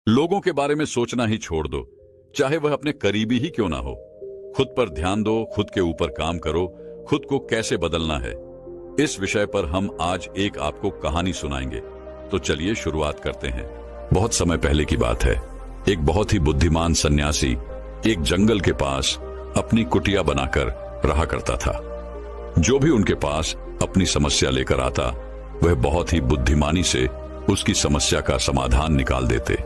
लोगों के बारे में सोचना ही छोड़ दो, चाहे वह अपने करीबी ही क्यों ना हो। खुद पर ध्यान दो, खुद के ऊपर काम करो, खुद को कैसे बदलना है, इस विषय पर हम आज एक आपको कहानी सुनाएंगे। तो चलिए शुरुआत करते हैं। बहुत समय पहले की बात है। एक बहुत ही बुद्धिमान सन्यासी एक जंगल के पास अपनी कुटिया बनाकर रहा करता था। जो भी उनके पास अपनी समस्या लेकर आता, वह बहुत ही बुद्धिमानी से उसकी समस्या का समाधान निकाल देते।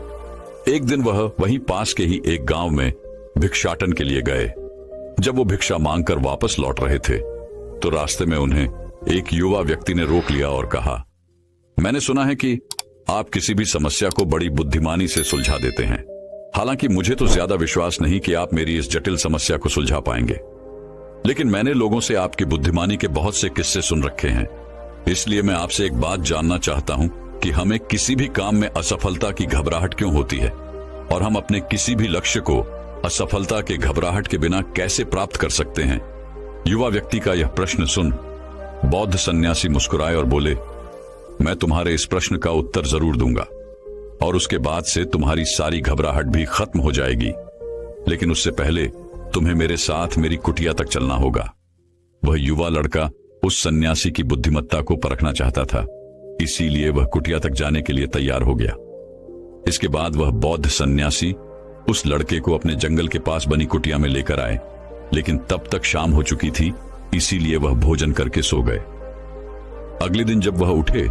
एक दिन वह वहीं पास के ही एक गांव में भिक्षाटन के लिए गए। जब वो भिक्षा मांगकर वापस लौट रहे थे, तो रास्ते में उन्हें एक युवा व्यक्ति ने रोक लिया और कहा, मैंने सुना है कि आप किसी भी समस्या को बड़ी बुद्धिमानी से सुलझा देते हैं। हालांकि मुझे तो ज्यादा विश्वास नहीं कि आप मेरी इस जटिल समस्या को सुलझा पाएंगे, लेकिन मैंने लोगों से आपकी बुद्धिमानी के बहुत से किस्से सुन रखे हैं। इसलिए मैं आपसे एक बात जानना चाहता हूं कि हमें किसी भी काम में असफलता की घबराहट क्यों होती है, और हम अपने किसी भी लक्ष्य को असफलता के घबराहट के बिना कैसे प्राप्त कर सकते हैं। युवा व्यक्ति का यह प्रश्न सुन बौद्ध सन्यासी मुस्कुराए और बोले, मैं तुम्हारे इस प्रश्न का उत्तर जरूर दूंगा, और उसके बाद से तुम्हारी सारी घबराहट भी खत्म हो जाएगी। लेकिन उससे पहले तुम्हें मेरे साथ मेरी कुटिया तक चलना होगा। वह युवा लड़का उस सन्यासी की बुद्धिमत्ता को परखना चाहता था, इसीलिए वह कुटिया तक जाने के लिए तैयार हो गया। इसके बाद वह बौद्ध सन्यासी उस लड़के को अपने जंगल के पास बनी कुटिया में लेकर आए, लेकिन तब तक शाम हो चुकी थी, इसीलिए वह भोजन करके सो गए। अगले दिन जब वह उठे,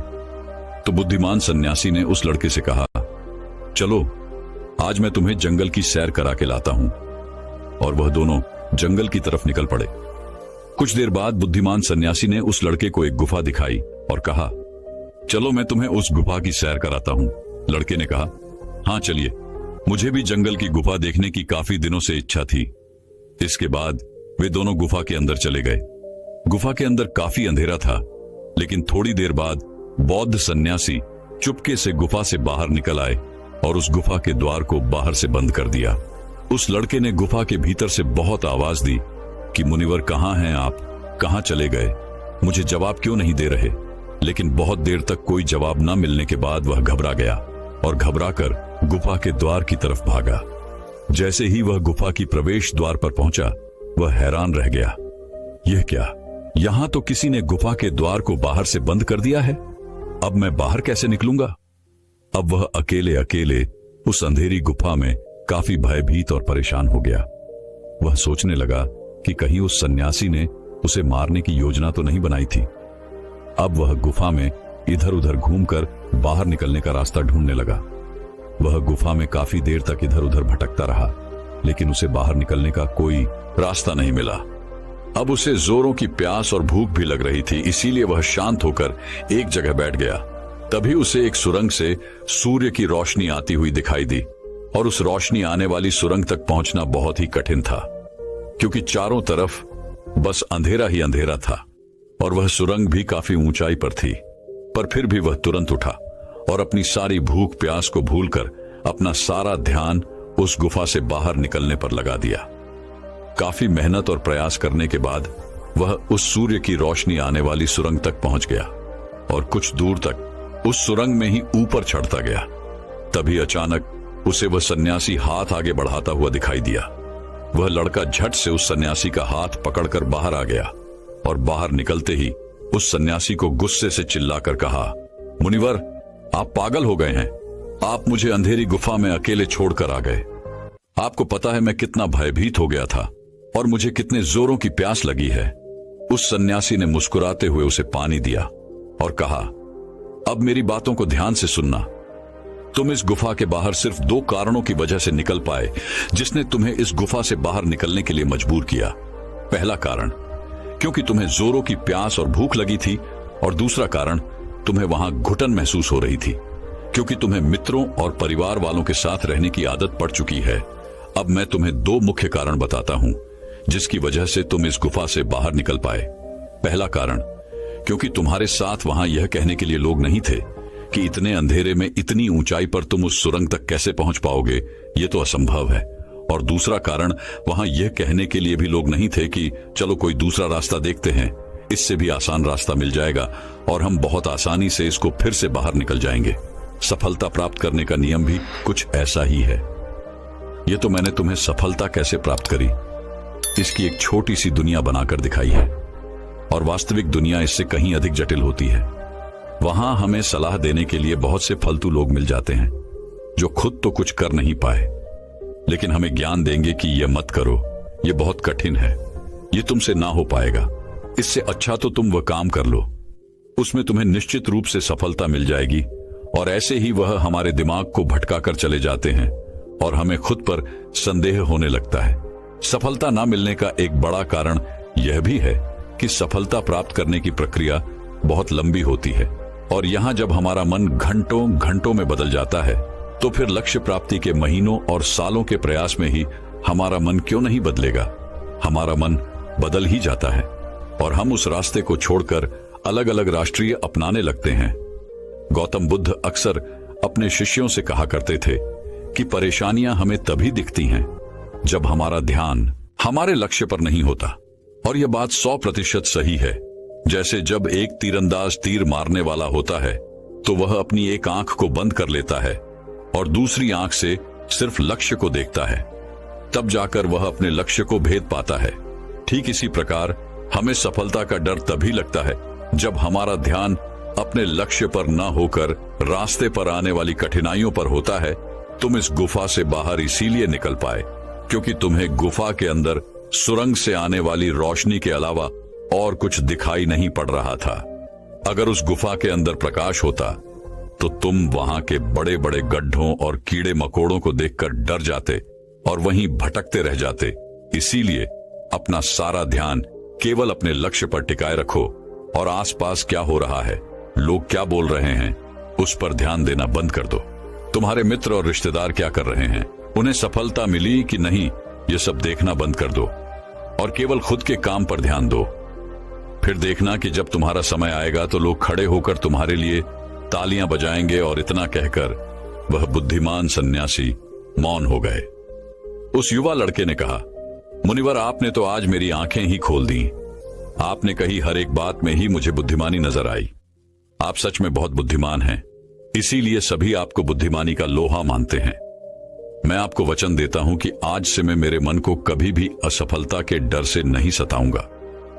तो बुद्धिमान सन्यासी ने उस लड़के से कहा, चलो आज मैं तुम्हें जंगल की सैर करा के लाता हूं। और वह दोनों जंगल की तरफ निकल पड़े। कुछ देर बाद बुद्धिमान सन्यासी ने उस लड़के को एक गुफा दिखाई और कहा, चलो मैं तुम्हें उस गुफा की सैर कराता हूं। लड़के ने कहा, हाँ चलिए, मुझे भी जंगल की गुफा देखने की काफी दिनों से इच्छा थी। इसके बाद वे दोनों गुफा के अंदर चले गए। गुफा के अंदर काफी अंधेरा था, लेकिन थोड़ी देर बाद बौद्ध सन्यासी चुपके से गुफा से बाहर निकल आए और उस गुफा के द्वार को बाहर से बंद कर दिया। उस लड़के ने गुफा के भीतर से बहुत आवाज दी कि मुनिवर कहां हैं आप, कहां चले गए, मुझे जवाब क्यों नहीं दे रहे। लेकिन बहुत देर तक कोई जवाब न मिलने के बाद वह घबरा गया और घबराकर गुफा के द्वार की तरफ भागा। जैसे ही वह गुफा की प्रवेश द्वार पर पहुंचा, वह हैरान रह गया। यह क्या, यहां तो किसी ने गुफा के द्वार को बाहर से बंद कर दिया है। अब मैं बाहर कैसे निकलूंगा। अब वह अकेले अकेले उस अंधेरी गुफा में काफी भयभीत और परेशान हो गया। वह सोचने लगा कि कहीं उस सन्यासी ने उसे मारने की योजना तो नहीं बनाई थी। अब वह गुफा में इधर उधर घूमकर बाहर निकलने का रास्ता ढूंढने लगा। वह गुफा में काफी देर तक इधर उधर भटकता रहा, लेकिन उसे बाहर निकलने का कोई रास्ता नहीं मिला। अब उसे जोरों की प्यास और भूख भी लग रही थी, इसीलिए वह शांत होकर एक जगह बैठ गया। तभी उसे एक सुरंग से सूर्य की रोशनी आती हुई दिखाई दी, और उस रोशनी आने वाली सुरंग तक पहुंचना बहुत ही कठिन था, क्योंकि चारों तरफ बस अंधेरा ही अंधेरा था, और वह सुरंग भी काफी ऊंचाई पर थी। पर फिर भी वह तुरंत उठा और अपनी सारी भूख प्यास को भूलकर अपना सारा ध्यान उस गुफा से बाहर निकलने पर लगा दिया। काफी मेहनत और प्रयास करने के बाद वह उस सूर्य की रोशनी आने वाली सुरंग तक पहुंच गया, और कुछ दूर तक उस सुरंग में ही ऊपर चढ़ता गया। तभी अचानक उसे वह सन्यासी हाथ आगे बढ़ाता हुआ दिखाई दिया। वह लड़का झट से उस सन्यासी का हाथ पकड़कर बाहर आ गया, और बाहर निकलते ही उस सन्यासी को गुस्से से चिल्लाकर कहा, मुनिवर आप पागल हो गए हैं। आप मुझे अंधेरी गुफा में अकेले छोड़कर आ गए। आपको पता है मैं कितना भयभीत हो गया था और मुझे कितने जोरों की प्यास लगी है। उस सन्यासी ने मुस्कुराते हुए उसे पानी दिया और कहा, अब मेरी बातों को ध्यान से सुनना। तुम इस गुफा के बाहर सिर्फ 2 कारणों की वजह से निकल पाए, जिसने तुम्हें इस गुफा से बाहर निकलने के लिए मजबूर किया। पहला कारण, क्योंकि तुम्हें जोरों की प्यास और भूख लगी थी, और दूसरा कारण, तुम्हें वहां घुटन महसूस हो रही थी, क्योंकि तुम्हें मित्रों और परिवार वालों के साथ रहने की आदत पड़ चुकी है। अब मैं तुम्हें 2 मुख्य कारण बताता हूं, जिसकी वजह से तुम इस गुफा से बाहर निकल पाए। पहला कारण, क्योंकि तुम्हारे साथ वहां यह कहने के लिए लोग नहीं थे कि इतने अंधेरे में इतनी ऊंचाई पर तुम उस सुरंग तक कैसे पहुंच पाओगे, ये तो असंभव है। और दूसरा कारण, वहां यह कहने के लिए भी लोग नहीं थे कि चलो कोई दूसरा रास्ता देखते हैं, इससे भी आसान रास्ता मिल जाएगा और हम बहुत आसानी से इसको फिर से बाहर निकल जाएंगे। सफलता प्राप्त करने का नियम भी कुछ ऐसा ही है। यह तो मैंने तुम्हें सफलता कैसे प्राप्त करी इसकी एक छोटी सी दुनिया बनाकर दिखाई है, और वास्तविक दुनिया इससे कहीं अधिक जटिल होती है। वहां हमें सलाह देने के लिए बहुत से फालतू लोग मिल जाते हैं जो खुद तो कुछ कर नहीं पाए, लेकिन हमें ज्ञान देंगे कि यह मत करो, यह बहुत कठिन है, यह तुमसे ना हो पाएगा, इससे अच्छा तो तुम वह काम कर लो, उसमें तुम्हें निश्चित रूप से सफलता मिल जाएगी। और ऐसे ही वह हमारे दिमाग को भटका कर चले जाते हैं और हमें खुद पर संदेह होने लगता है। सफलता ना मिलने का एक बड़ा कारण यह भी है कि सफलता प्राप्त करने की प्रक्रिया बहुत लंबी होती है, और यहां जब हमारा मन घंटों घंटों में बदल जाता है तो फिर लक्ष्य प्राप्ति के महीनों और सालों के प्रयास में ही हमारा मन क्यों नहीं बदलेगा। हमारा मन बदल ही जाता है और हम उस रास्ते को छोड़कर अलग अलग राष्ट्रीय अपनाने लगते हैं। गौतम बुद्ध अक्सर अपने शिष्यों से कहा करते थे कि परेशानियां हमें तभी दिखती हैं जब हमारा ध्यान हमारे लक्ष्य पर नहीं होता, और यह बात 100% सही है। जैसे जब एक तीरंदाज तीर मारने वाला होता है तो वह अपनी एक आंख को बंद कर लेता है और दूसरी आंख से सिर्फ लक्ष्य को देखता है, तब जाकर वह अपने लक्ष्य को भेद पाता है। ठीक इसी प्रकार हमें सफलता का डर तभी लगता है जब हमारा ध्यान अपने लक्ष्य पर न होकर रास्ते पर आने वाली कठिनाइयों पर होता है। तुम इस गुफा से बाहर इसीलिए निकल पाए क्योंकि तुम्हें गुफा के अंदर सुरंग से आने वाली रोशनी के अलावा और कुछ दिखाई नहीं पड़ रहा था। अगर उस गुफा के अंदर प्रकाश होता तो तुम वहां के बड़े बड़े गड्ढों और कीड़े मकोड़ों को देखकर डर जाते और वहीं भटकते रह जाते। इसीलिए अपना सारा ध्यान केवल अपने लक्ष्य पर टिकाए रखो और आसपास क्या हो रहा है, लोग क्या बोल रहे हैं, उस पर ध्यान देना बंद कर दो। तुम्हारे मित्र और रिश्तेदार क्या कर रहे हैं, उन्हें सफलता मिली कि नहीं, ये सब देखना बंद कर दो और केवल खुद के काम पर ध्यान दो। फिर देखना कि जब तुम्हारा समय आएगा तो लोग खड़े होकर तुम्हारे लिए तालियां बजाएंगे। और इतना कहकर वह बुद्धिमान सन्यासी मौन हो गए। उस युवा लड़के ने कहा, मुनिवर, आपने तो आज मेरी आंखें ही खोल दी। आपने कही हर एक बात में ही मुझे बुद्धिमानी नजर आई। आप सच में बहुत बुद्धिमान हैं, इसीलिए सभी आपको बुद्धिमानी का लोहा मानते हैं। मैं आपको वचन देता हूं कि आज से मैं मेरे मन को कभी भी असफलता के डर से नहीं सताऊंगा।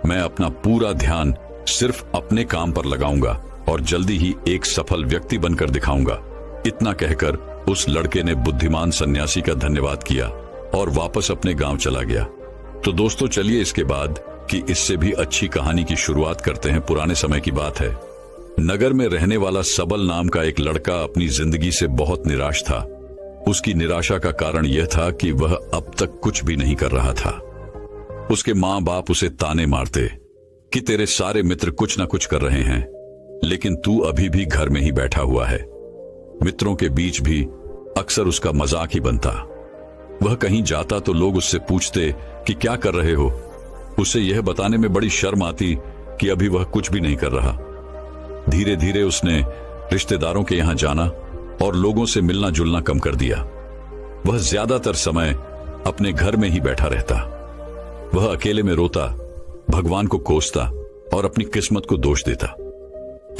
मैं अपना पूरा ध्यान सिर्फ अपने काम पर लगाऊंगा और जल्दी ही एक सफल व्यक्ति बनकर दिखाऊंगा। इतना कहकर उस लड़के ने बुद्धिमान सन्यासी का धन्यवाद किया और वापस अपने गांव चला गया। तो दोस्तों, चलिए इसके बाद की इससे भी अच्छी कहानी की शुरुआत करते हैं। पुराने समय की बात है। नगर में रहने वाला सबल नाम का एक लड़का अपनी जिंदगी से बहुत निराश था। उसकी निराशा का कारण यह था कि वह अब तक कुछ भी नहीं कर रहा था। उसके माँ बाप उसे ताने मारते कि तेरे सारे मित्र कुछ ना कुछ कर रहे हैं, लेकिन तू अभी भी घर में ही बैठा हुआ है। मित्रों के बीच भी अक्सर उसका मजाक ही बनता। वह कहीं जाता तो लोग उससे पूछते कि क्या कर रहे हो। उसे यह बताने में बड़ी शर्म आती कि अभी वह कुछ भी नहीं कर रहा। धीरे धीरे उसने रिश्तेदारों के यहां जाना और लोगों से मिलना जुलना कम कर दिया। वह ज्यादातर समय अपने घर में ही बैठा रहता। वह अकेले में रोता, भगवान को कोसता और अपनी किस्मत को दोष देता।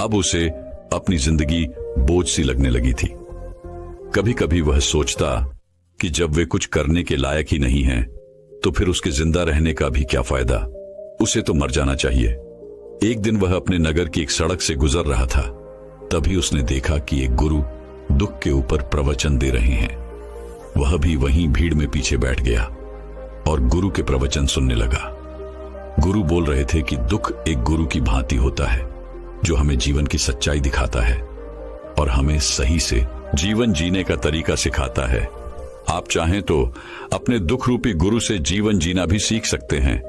अब उसे अपनी जिंदगी बोझ सी लगने लगी थी। कभी कभी वह सोचता कि जब वे कुछ करने के लायक ही नहीं हैं, तो फिर उसके जिंदा रहने का भी क्या फायदा, उसे तो मर जाना चाहिए। एक दिन वह अपने नगर की एक सड़क से गुजर रहा था। तभी उसने देखा कि एक गुरु दुख के ऊपर प्रवचन दे रहे हैं। वह भी वहीं भीड़ में पीछे बैठ गया और गुरु के प्रवचन सुनने लगा। गुरु बोल रहे थे कि दुख एक गुरु की भांति होता है जो हमें जीवन की सच्चाई दिखाता है और हमें सही से जीवन जीने का तरीका सिखाता है। आप चाहें तो अपने दुख रूपी गुरु से जीवन जीना भी सीख सकते हैं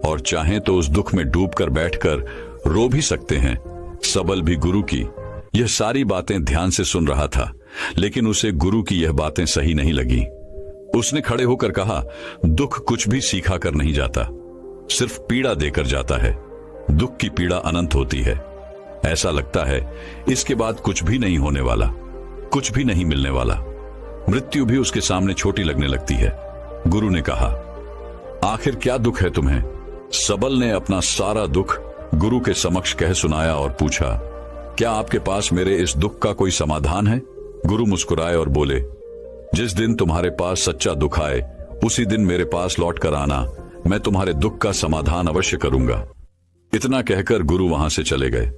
और चाहें तो उस दुख में डूबकर बैठकर रो भी सकते हैं। सबल भी गुरु की यह सारी बातें ध्यान से सुन रहा था, लेकिन उसे गुरु की यह बातें सही नहीं लगी। उसने खड़े होकर कहा, दुख कुछ भी सीखा कर नहीं जाता, सिर्फ पीड़ा देकर जाता है। दुख की पीड़ा अनंत होती है। ऐसा लगता है इसके बाद कुछ भी नहीं होने वाला, कुछ भी नहीं मिलने वाला। मृत्यु भी उसके सामने छोटी लगने लगती है। गुरु ने कहा, आखिर क्या दुख है तुम्हें? सबल ने अपना सारा दुख गुरु के समक्ष कह सुनाया और पूछा, क्या आपके पास मेरे इस दुख का कोई समाधान है? गुरु मुस्कुराए और बोले, जिस दिन तुम्हारे पास सच्चा दुख आए उसी दिन मेरे पास लौट कर आना, मैं तुम्हारे दुख का समाधान अवश्य करूंगा। इतना कहकर गुरु वहां से चले गए।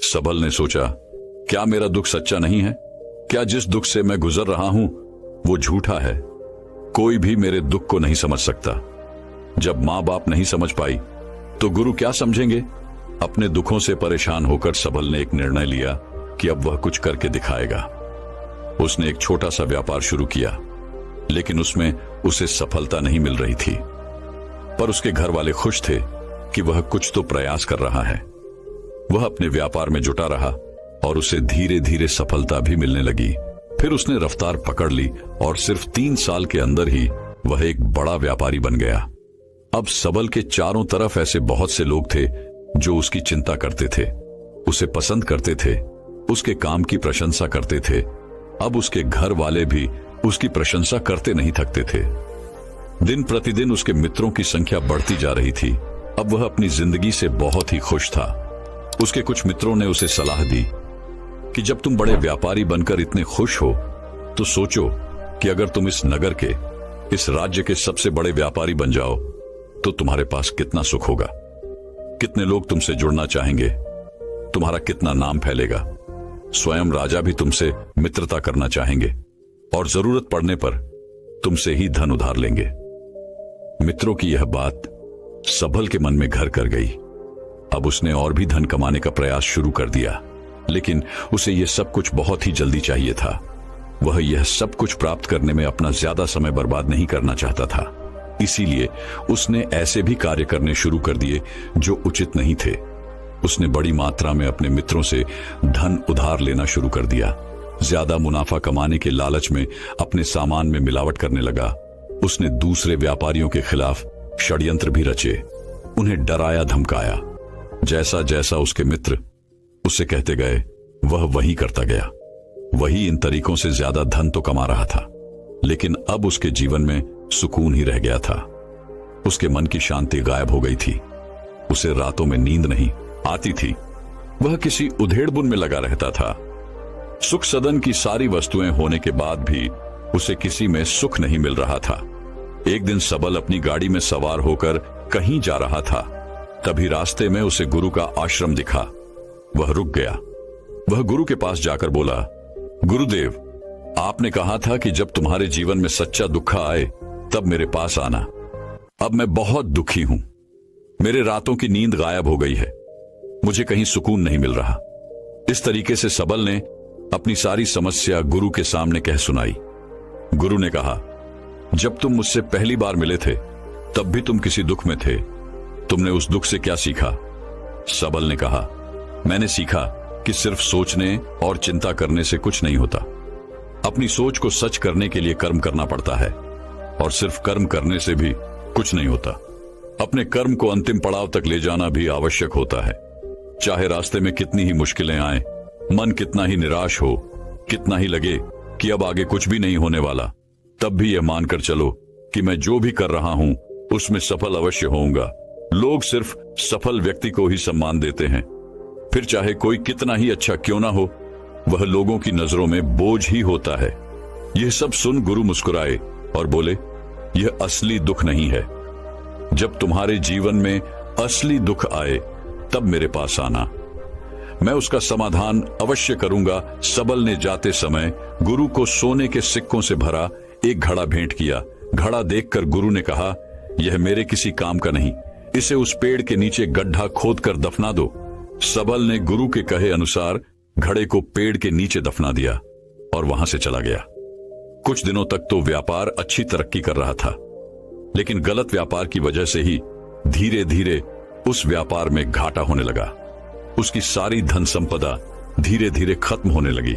सबल ने सोचा, क्या मेरा दुख सच्चा नहीं है? क्या जिस दुख से मैं गुजर रहा हूं वो झूठा है? कोई भी मेरे दुख को नहीं समझ सकता। जब मां बाप नहीं समझ पाई तो गुरु क्या समझेंगे? अपने दुखों से परेशान होकर सबल ने एक निर्णय लिया कि अब वह कुछ करके दिखाएगा। उसने एक छोटा सा व्यापार शुरू किया, लेकिन उसमें उसे सफलता नहीं मिल रही थी। पर उसके घर वाले खुश थे कि वह कुछ तो प्रयास कर रहा है। वह अपने व्यापार में जुटा रहा और उसे धीरे धीरे सफलता भी मिलने लगी। फिर उसने रफ्तार पकड़ ली और सिर्फ 3 साल के अंदर ही वह एक बड़ा व्यापारी बन गया। अब सबल के चारों तरफ ऐसे बहुत से लोग थे जो उसकी चिंता करते थे, उसे पसंद करते थे, उसके काम की प्रशंसा करते थे। अब उसके घर वाले भी उसकी प्रशंसा करते नहीं थकते थे। दिन प्रतिदिन उसके मित्रों की संख्या बढ़ती जा रही थी। अब वह अपनी जिंदगी से बहुत ही खुश था। उसके कुछ मित्रों ने उसे सलाह दी कि जब तुम बड़े व्यापारी बनकर इतने खुश हो तो सोचो कि अगर तुम इस नगर के, इस राज्य के सबसे बड़े व्यापारी बन जाओ तो तुम्हारे पास कितना सुख होगा, कितने लोग तुमसे जुड़ना चाहेंगे, तुम्हारा कितना नाम फैलेगा। स्वयं राजा भी तुमसे मित्रता करना चाहेंगे और जरूरत पड़ने पर तुमसे ही धन उधार लेंगे। मित्रों की यह बात सबल के मन में घर कर गई। अब उसने और भी धन कमाने का प्रयास शुरू कर दिया, लेकिन उसे यह सब कुछ बहुत ही जल्दी चाहिए था। वह यह सब कुछ प्राप्त करने में अपना ज्यादा समय बर्बाद नहीं करना चाहता था। इसीलिए उसने ऐसे भी कार्य करने शुरू कर दिए जो उचित नहीं थे। उसने बड़ी मात्रा में अपने मित्रों से धन उधार लेना शुरू कर दिया। ज्यादा मुनाफा कमाने के लालच में अपने सामान में मिलावट करने लगा। उसने दूसरे व्यापारियों के खिलाफ षड्यंत्र भी रचे, उन्हें डराया धमकाया। जैसा जैसा उसके मित्र उससे कहते गए वह वही करता गया। वही इन तरीकों से ज्यादा धन तो कमा रहा था, लेकिन अब उसके जीवन में सुकून ही रह गया था। उसके मन की शांति गायब हो गई थी। उसे रातों में नींद नहीं आती थी। वह किसी उधेड़बुन में लगा रहता था। सुख सदन की सारी वस्तुएं होने के बाद भी उसे किसी में सुख नहीं मिल रहा था। एक दिन सबल अपनी गाड़ी में सवार होकर कहीं जा रहा था। तभी रास्ते में उसे गुरु का आश्रम दिखा। वह रुक गया। वह गुरु के पास जाकर बोला, गुरुदेव, आपने कहा था कि जब तुम्हारे जीवन में सच्चा दुख आए तब मेरे पास आना। अब मैं बहुत दुखी हूं। मेरे रातों की नींद गायब हो गई है। मुझे कहीं सुकून नहीं मिल रहा। इस तरीके से सबल ने अपनी सारी समस्या गुरु के सामने कह सुनाई। गुरु ने कहा, जब तुम मुझसे पहली बार मिले थे तब भी तुम किसी दुख में थे। तुमने उस दुख से क्या सीखा? सबल ने कहा, मैंने सीखा कि सिर्फ सोचने और चिंता करने से कुछ नहीं होता। अपनी सोच को सच करने के लिए कर्म करना पड़ता है, और सिर्फ कर्म करने से भी कुछ नहीं होता। अपने कर्म को अंतिम पड़ाव तक ले जाना भी आवश्यक होता है। चाहे रास्ते में कितनी ही मुश्किलें आए, मन कितना ही निराश हो, कितना ही लगे कि अब आगे कुछ भी नहीं होने वाला, तब भी यह मानकर चलो कि मैं जो भी कर रहा हूं उसमें सफल अवश्य होऊंगा। लोग सिर्फ सफल व्यक्ति को ही सम्मान देते हैं। फिर चाहे कोई कितना ही अच्छा क्यों ना हो, वह लोगों की नजरों में बोझ ही होता है। यह सब सुन गुरु मुस्कुराए और बोले, यह असली दुख नहीं है। जब तुम्हारे जीवन में असली दुख आए तब मेरे पास आना, मैं उसका समाधान अवश्य करूंगा। सबल ने जाते समय गुरु को सोने के सिक्कों से भरा एक घड़ा भेंट किया। घड़ा देखकर गुरु ने कहा, यह मेरे किसी काम का नहीं, इसे उस पेड़ के नीचे गड्ढा खोदकर दफना दो। सबल ने गुरु के कहे अनुसार घड़े को पेड़ के नीचे दफना दिया और वहां से चला गया। कुछ दिनों तक तो व्यापार अच्छी तरक्की कर रहा था, लेकिन गलत व्यापार की वजह से ही धीरे धीरे उस व्यापार में घाटा होने लगा। उसकी सारी धन संपदा धीरे धीरे खत्म होने लगी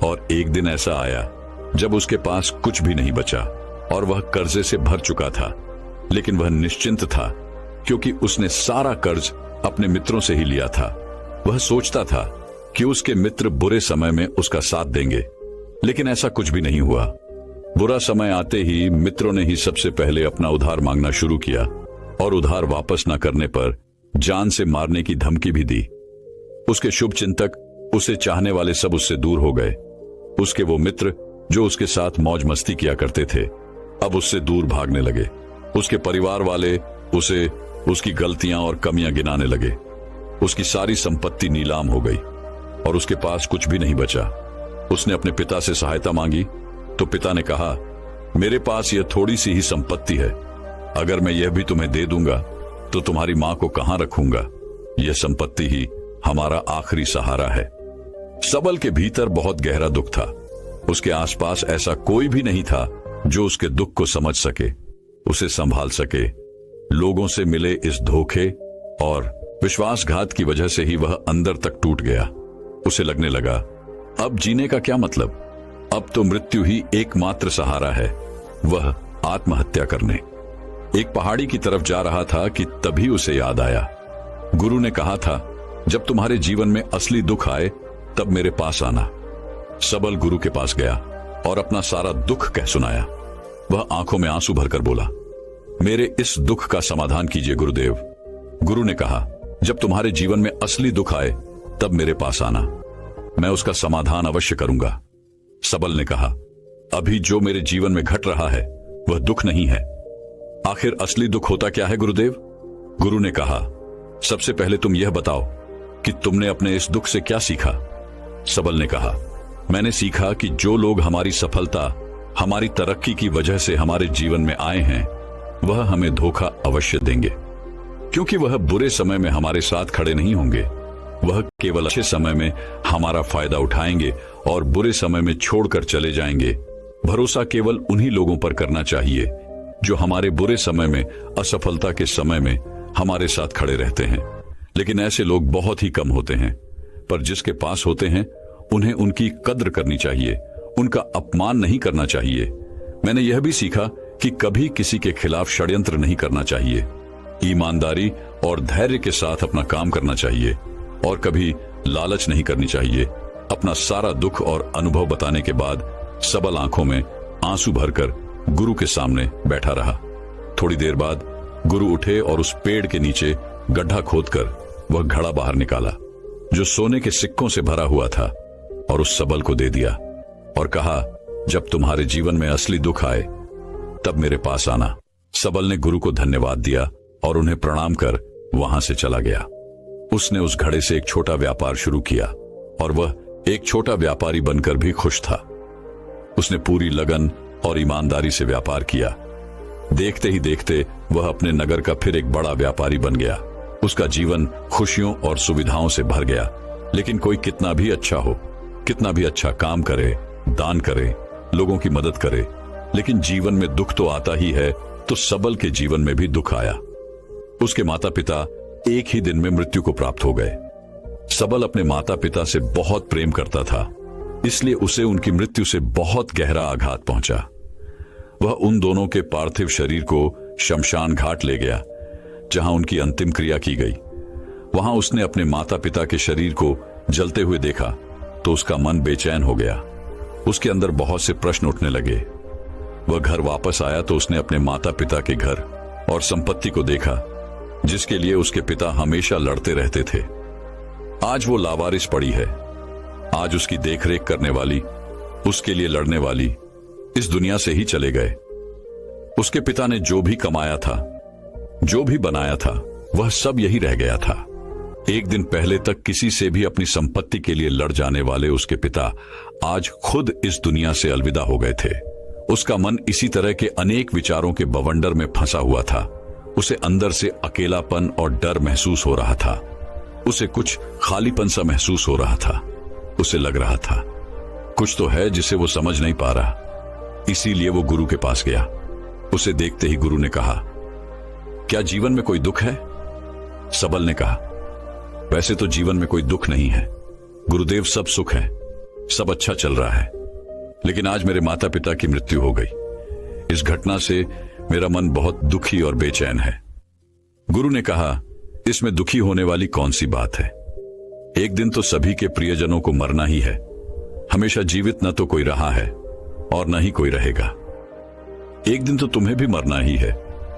और एक दिन ऐसा आया जब उसके पास कुछ भी नहीं बचा और वह कर्जे से भर चुका था। लेकिन वह निश्चिंत था क्योंकि उसने सारा कर्ज अपने मित्रों से ही लिया था। वह सोचता था कि उसके मित्र बुरे समय में उसका साथ देंगे, लेकिन ऐसा कुछ भी नहीं हुआ। बुरा समय आते ही मित्रों ने ही सबसे पहले अपना उधार मांगना शुरू किया और उधार वापस न करने पर जान से मारने की धमकी भी दी। उसके शुभ चिंतक, उसे चाहने वाले सब उससे दूर हो गए। उसके वो मित्र जो उसके साथ मौज मस्ती किया करते थे अब उससे दूर भागने लगे। उसके परिवार वाले उसे उसकी गलतियां और कमियां गिनाने लगे। उसकी सारी संपत्ति नीलाम हो गई और उसके पास कुछ भी नहीं बचा। उसने अपने पिता से सहायता मांगी तो पिता ने कहा, मेरे पास यह थोड़ी सी ही संपत्ति है, अगर मैं यह भी तुम्हें दे दूंगा तो तुम्हारी मां को कहां रखूंगा? यह संपत्ति ही हमारा आखिरी सहारा है। सबल के भीतर बहुत गहरा दुख था। उसके आसपास ऐसा कोई भी नहीं था जो उसके दुख को समझ सके, उसे संभाल सके। लोगों से मिले इस धोखे और विश्वासघात की वजह से ही वह अंदर तक टूट गया। उसे लगने लगा, अब जीने का क्या मतलब? अब तो मृत्यु ही एकमात्र सहारा है। वह आत्महत्या करने एक पहाड़ी की तरफ जा रहा था कि तभी उसे याद आया, गुरु ने कहा था, जब तुम्हारे जीवन में असली दुख आए तब मेरे पास आना। सबल गुरु के पास गया और अपना सारा दुख कह सुनाया। वह आंखों में आंसू भरकर बोला, मेरे इस दुख का समाधान कीजिए गुरुदेव। गुरु ने कहा, जब तुम्हारे जीवन में असली दुख आए तब मेरे पास आना, मैं उसका समाधान अवश्य करूंगा। सबल ने कहा, अभी जो मेरे जीवन में घट रहा है वह दुख नहीं है। आखिर असली दुख होता क्या है गुरुदेव? गुरु ने कहा, सबसे पहले तुम यह बताओ कि तुमने अपने इस दुख से क्या सीखा? सबल ने कहा, मैंने सीखा कि जो लोग हमारी सफलता, हमारी तरक्की की वजह से हमारे जीवन में आए हैं वह हमें धोखा अवश्य देंगे, क्योंकि वह बुरे समय में हमारे साथ खड़े नहीं होंगे। वह केवल अच्छे समय में हमारा फायदा उठाएंगे और बुरे समय में छोड़कर चले जाएंगे। भरोसा केवल उन्हीं लोगों पर करना चाहिए जो हमारे बुरे समय में, असफलता के समय में हमारे साथ खड़े रहते हैं। लेकिन ऐसे लोग बहुत ही कम होते हैं, पर जिसके पास होते हैं उन्हें उनकी कद्र करनी चाहिए, उनका अपमान नहीं करना चाहिए। मैंने यह भी सीखा कि कभी किसी के खिलाफ षड्यंत्र नहीं करना चाहिए। ईमानदारी और धैर्य के साथ अपना काम करना चाहिए और कभी लालच नहीं करनी चाहिए। अपना सारा दुख और अनुभव बताने के बाद सबल आंखों में आंसू भरकर गुरु के सामने बैठा रहा। थोड़ी देर बाद गुरु उठे और उस पेड़ के नीचे गड्ढा खोदकर वह घड़ा बाहर निकाला जो सोने के सिक्कों से भरा हुआ था और उस सबल को दे दिया और कहा, जब तुम्हारे जीवन में असली दुख आए तब मेरे पास आना। सबल ने गुरु को धन्यवाद दिया और उन्हें प्रणाम कर वहां से चला गया। उसने उस घड़े से एक छोटा व्यापार शुरू किया और वह एक छोटा व्यापारी बनकर भी खुश था। उसने पूरी लगन और ईमानदारी से व्यापार किया। देखते ही देखते वह अपने नगर का फिर एक बड़ा व्यापारी बन गया। उसका जीवन खुशियों और सुविधाओं से भर गया। लेकिन कोई कितना भी अच्छा हो, कितना भी अच्छा काम करे, दान करे, लोगों की मदद करे, लेकिन जीवन में दुख तो आता ही है। तो सबल के जीवन में भी दुख आया। उसके माता पिता एक ही दिन में मृत्यु को प्राप्त हो गए। सबल अपने माता पिता से बहुत प्रेम करता था, इसलिए उसे उनकी मृत्यु से बहुत गहरा आघात पहुंचा। वह उन दोनों के पार्थिव शरीर को शमशान घाट ले गया जहां उनकी अंतिम क्रिया की गई। वहां उसने अपने माता पिता के शरीर को जलते हुए देखा तो उसका मन बेचैन हो गया। उसके अंदर बहुत से प्रश्न उठने लगे। वह घर वापस आया तो उसने अपने माता पिता के घर और संपत्ति को देखा जिसके लिए उसके पिता हमेशा लड़ते रहते थे। आज वो लावारिस पड़ी है। आज उसकी देखरेख करने वाली, उसके लिए लड़ने वाली इस दुनिया से ही चले गए। उसके पिता ने जो भी कमाया था, जो भी बनाया था, वह सब यही रह गया था। एक दिन पहले तक किसी से भी अपनी संपत्ति के लिए लड़ जाने वाले उसके पिता आज खुद इस दुनिया से अलविदा हो गए थे। उसका मन इसी तरह के अनेक विचारों के बवंडर में फंसा हुआ था। उसे अंदर से अकेलापन और डर महसूस हो रहा था। उसे कुछ खालीपन सा महसूस हो रहा था। उसे लग रहा था कुछ तो है जिसे वो समझ नहीं पा रहा। इसीलिए वो गुरु के पास गया। उसे देखते ही गुरु ने कहा, क्या जीवन में कोई दुख है? सबल ने कहा, वैसे तो जीवन में कोई दुख नहीं है गुरुदेव, सब सुख है, सब अच्छा चल रहा है। लेकिन आज मेरे माता पिता की मृत्यु हो गई। इस घटना से मेरा मन बहुत दुखी और बेचैन है। गुरु ने कहा, इसमें दुखी होने वाली कौन सी बात है? एक दिन तो सभी के प्रियजनों को मरना ही है। हमेशा जीवित न तो कोई रहा है और न ही कोई रहेगा। एक दिन तो तुम्हें भी मरना ही है।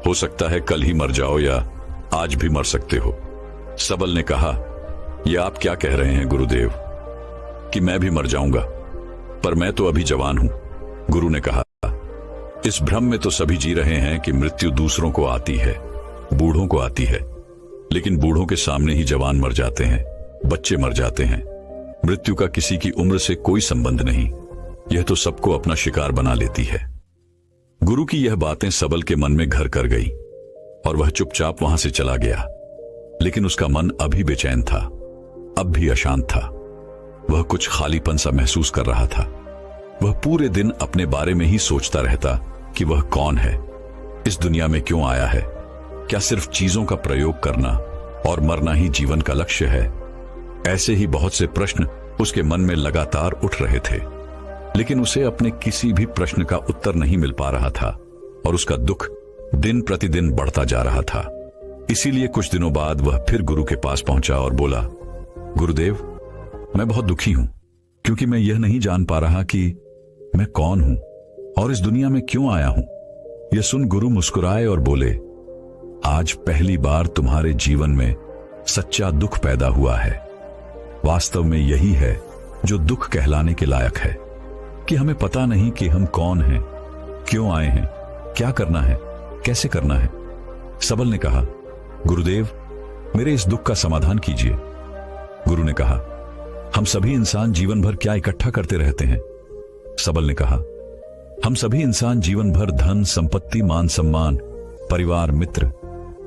हो सकता है कल ही मर जाओ या आज भी मर सकते हो। सबल ने कहा, यह आप क्या कह रहे हैं गुरुदेव कि मैं भी मर जाऊंगा? पर मैं तो अभी जवान हूं। गुरु ने कहा, इस भ्रम में तो सभी जी रहे हैं कि मृत्यु दूसरों को आती है, बूढ़ों को आती है, लेकिन बूढ़ों के सामने ही जवान मर जाते हैं, बच्चे मर जाते हैं। मृत्यु का किसी की उम्र से कोई संबंध नहीं, यह तो सबको अपना शिकार बना लेती है। गुरु की यह बातें सबल के मन में घर कर गई और वह चुपचाप वहां से चला गया। लेकिन उसका मन अभी बेचैन था, अब भी अशांत था। वह कुछ खालीपन सा महसूस कर रहा था। वह पूरे दिन अपने बारे में ही सोचता रहता कि वह कौन है, इस दुनिया में क्यों आया है, क्या सिर्फ चीजों का प्रयोग करना और मरना ही जीवन का लक्ष्य है। ऐसे ही बहुत से प्रश्न उसके मन में लगातार उठ रहे थे, लेकिन उसे अपने किसी भी प्रश्न का उत्तर नहीं मिल पा रहा था और उसका दुख दिन प्रतिदिन बढ़ता जा रहा था। इसीलिए कुछ दिनों बाद वह फिर गुरु के पास पहुंचा और बोला, गुरुदेव, मैं बहुत दुखी हूं क्योंकि मैं यह नहीं जान पा रहा कि मैं कौन हूं और इस दुनिया में क्यों आया हूं। यह सुन गुरु मुस्कुराए और बोले, आज पहली बार तुम्हारे जीवन में सच्चा दुख पैदा हुआ है। वास्तव में यही है जो दुख कहलाने के लायक है कि हमें पता नहीं कि हम कौन हैं, क्यों आए हैं, क्या करना है, कैसे करना है। सबल ने कहा, गुरुदेव, मेरे इस दुख का समाधान कीजिए। गुरु ने कहा, हम सभी इंसान जीवन भर क्या इकट्ठा करते रहते हैं। सबल ने कहा, हम सभी इंसान जीवन भर धन, संपत्ति, मान सम्मान, परिवार, मित्र,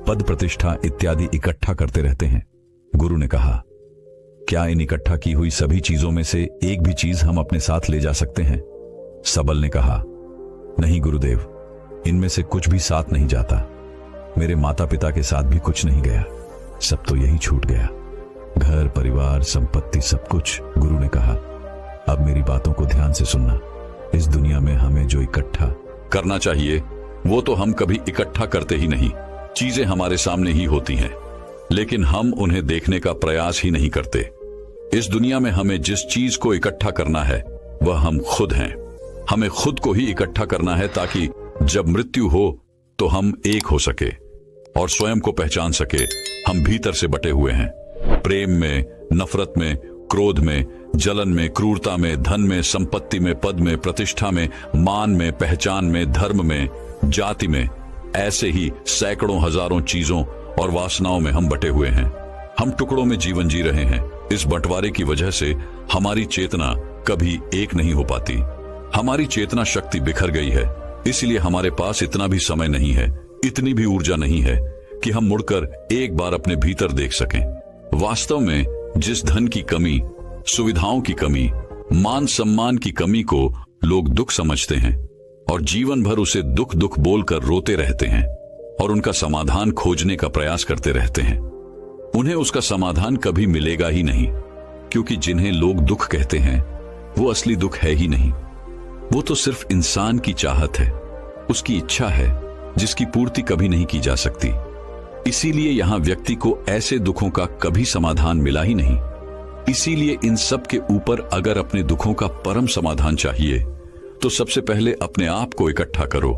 पद प्रतिष्ठा इत्यादि इकट्ठा करते रहते हैं। गुरु ने कहा, क्या इन इकट्ठा की हुई सभी चीजों में से एक भी चीज हम अपने साथ ले जा सकते हैं। सबल ने कहा, नहीं गुरुदेव, इनमें से कुछ भी साथ नहीं जाता। मेरे माता पिता के साथ भी कुछ नहीं गया, सब तो यही छूट गया, घर, परिवार, संपत्ति, सब कुछ। गुरु ने कहा, अब मेरी बातों को ध्यान से सुनना। इस दुनिया में हमें जो इकट्ठा करना चाहिए वो तो हम कभी इकट्ठा करते ही नहीं। चीजें हमारे सामने ही होती हैं, लेकिन हम उन्हें देखने का प्रयास ही नहीं करते। इस दुनिया में हमें जिस चीज को इकट्ठा करना है वह हम खुद हैं। हमें खुद को ही इकट्ठा करना है ताकि जब मृत्यु हो तो हम एक हो सके और स्वयं को पहचान सके। हम भीतर से बटे हुए हैं, प्रेम में, नफरत में, क्रोध में, जलन में, क्रूरता में, धन में, संपत्ति में, पद में, प्रतिष्ठा में, मान में, पहचान में, धर्म में, जाति में। ऐसे ही सैकड़ों हजारों चीजों और वासनाओं में हम बटे हुए हैं। हम टुकड़ों में जीवन जी रहे हैं। इस बंटवारे की वजह से हमारी चेतना कभी एक नहीं हो पाती। हमारी चेतना शक्ति बिखर गई है, इसलिए हमारे पास इतना भी समय नहीं है, इतनी भी ऊर्जा नहीं है कि हम मुड़कर एक बार अपने भीतर देख सकें। वास्तव में जिस धन की कमी, सुविधाओं की कमी, मान सम्मान की कमी को लोग दुख समझते हैं और जीवन भर उसे दुख दुख बोलकर रोते रहते हैं और उनका समाधान खोजने का प्रयास करते रहते हैं, उन्हें उसका समाधान कभी मिलेगा ही नहीं। क्योंकि जिन्हें लोग दुख कहते हैं वो असली दुख है ही नहीं। वो तो सिर्फ इंसान की चाहत है, उसकी इच्छा है जिसकी पूर्ति कभी नहीं की जा सकती। इसीलिए यहां व्यक्ति को ऐसे दुखों का कभी समाधान मिला ही नहीं। इसीलिए इन सब के ऊपर अगर अपने दुखों का परम समाधान चाहिए तो सबसे पहले अपने आप को इकट्ठा करो,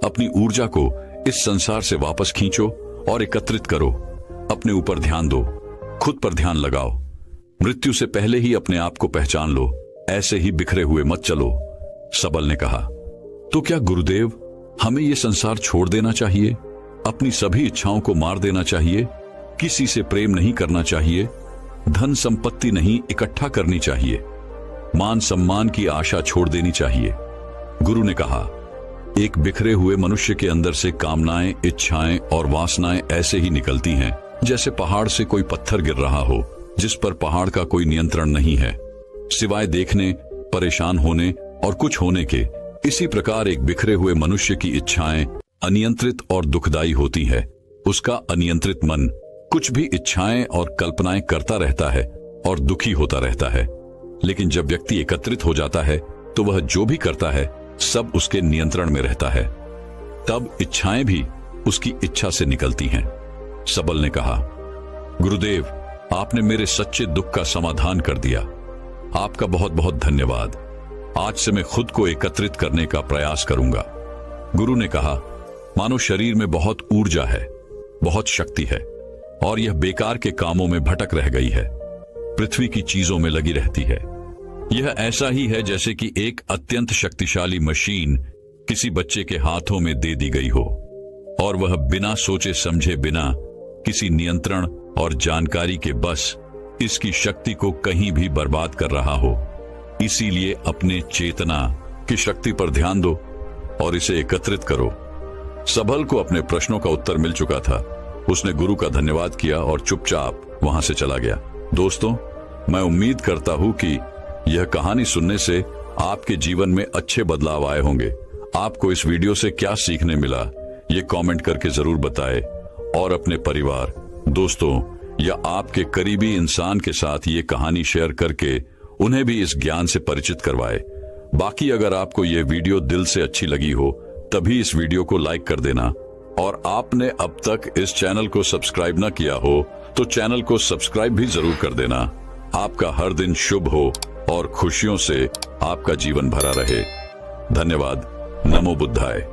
अपनी ऊर्जा को इस संसार से वापस खींचो और एकत्रित करो। अपने ऊपर ध्यान दो, खुद पर ध्यान लगाओ। मृत्यु से पहले ही अपने आप को पहचान लो, ऐसे ही बिखरे हुए मत चलो। सबल ने कहा, तो क्या गुरुदेव, हमें यह संसार छोड़ देना चाहिए, अपनी सभी इच्छाओं को मार देना चाहिए, किसी से प्रेम नहीं करना चाहिए, धन संपत्ति नहीं इकट्ठा करनी चाहिए, मान सम्मान की आशा छोड़ देनी चाहिए? गुरु ने कहा, एक बिखरे हुए मनुष्य के अंदर से कामनाएं, इच्छाएं और वासनाएं ऐसे ही निकलती हैं जैसे पहाड़ से कोई पत्थर गिर रहा हो जिस पर पहाड़ का कोई नियंत्रण नहीं है, सिवाय देखने, परेशान होने और कुछ होने के। इसी प्रकार एक बिखरे हुए मनुष्य की इच्छाएं अनियंत्रित और दुखदायी होती है। उसका अनियंत्रित मन कुछ भी इच्छाएं और कल्पनाएं करता रहता है और दुखी होता रहता है। लेकिन जब व्यक्ति एकत्रित हो जाता है तो वह जो भी करता है सब उसके नियंत्रण में रहता है, तब इच्छाएं भी उसकी इच्छा से निकलती हैं। सबल ने कहा, गुरुदेव, आपने मेरे सच्चे दुख का समाधान कर दिया। आपका बहुत बहुत धन्यवाद। आज से मैं खुद को एकत्रित करने का प्रयास करूंगा। गुरु ने कहा, मानो शरीर में बहुत ऊर्जा है, बहुत शक्ति है और यह बेकार के कामों में भटक रह गई है, पृथ्वी की चीजों में लगी रहती है। यह ऐसा ही है जैसे कि एक अत्यंत शक्तिशाली मशीन किसी बच्चे के हाथों में दे दी गई हो और वह बिना सोचे समझे, बिना किसी नियंत्रण और जानकारी के बस इसकी शक्ति को कहीं भी बर्बाद कर रहा हो। इसीलिए अपने चेतना की शक्ति पर ध्यान दो और इसे एकत्रित करो। सबल को अपने प्रश्नों का उत्तर मिल चुका था। उसने गुरु का धन्यवाद किया और चुपचाप वहां से चला गया। दोस्तों, मैं उम्मीद करता हूं कि यह कहानी सुनने से आपके जीवन में अच्छे बदलाव आए होंगे। आपको इस वीडियो से क्या सीखने मिला, ये कमेंट करके जरूर बताएं और अपने परिवार, दोस्तों या आपके करीबी इंसान के साथ ये कहानी शेयर करके उन्हें भी इस ज्ञान से परिचित करवाएं। बाकी अगर आपको ये वीडियो दिल से अच्छी लगी हो तभी इस वीडियो को लाइक कर देना, और आपने अब तक इस चैनल को सब्सक्राइब न किया हो तो चैनल को सब्सक्राइब भी जरूर कर देना। आपका हर दिन शुभ हो और खुशियों से आपका जीवन भरा रहे। धन्यवाद। नमो बुद्धाय।